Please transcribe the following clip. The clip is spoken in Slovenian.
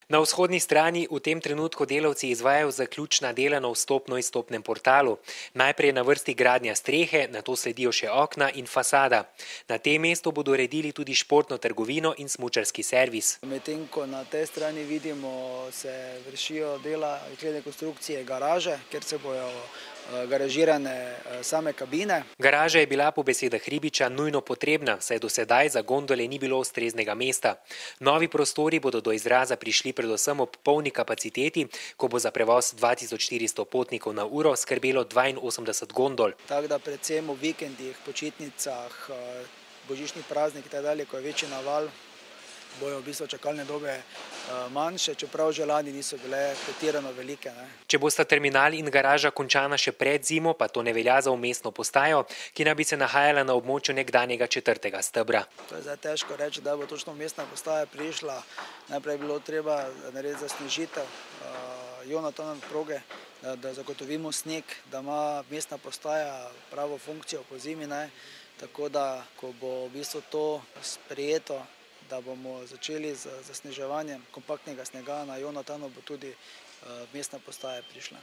Na vzhodni strani v tem trenutku delavci izvajajo zaključna dela na vstopno-izstopnem portalu. Najprej je na vrsti gradnja strehe, nato sledijo še okna in fasada. Na tem mestu bodo uredili tudi športno trgovino in smučarski servis. Medtem ko na tej strani vidimo, se vršijo dela glede konstrukcije garaže, kjer se bojo garažirane same kabine. Garaža je bila po besedah Ribiča nujno potrebna, saj do sedaj za gondole ni bilo ustreznega mesta. Novi prostori bodo do izraza prišli predvsem ob polni kapaciteti, ko bo za prevoz 2400 potnikov na uro skrbelo 82 gondol. Tako da predvsem v vikendih, počitnicah, božičnih praznikih in tako dalje, ko je večji naval, bojo v bistvu čakalne dobe manjše, čeprav že lani niso bile pretirano velike. Če bosta terminal in garaža končana še pred zimo, pa to ne velja za vmesno postajo, ki naj bi se nahajala na območju nekdanjega 4. stebra. To je zdaj težko reči, da bo točno vmesna postaja prišla. Najprej je bilo treba narediti zasnežitev Jonatanove proge, da zagotovimo sneg, da ima vmesna postaja pravo funkcijo po zimi. Tako da, ko bo v bistvu to sprejeto, da bomo začeli z zasneževanjem kompaktnega snega na Jonatanu, bo tudi vmesna postaja prišla.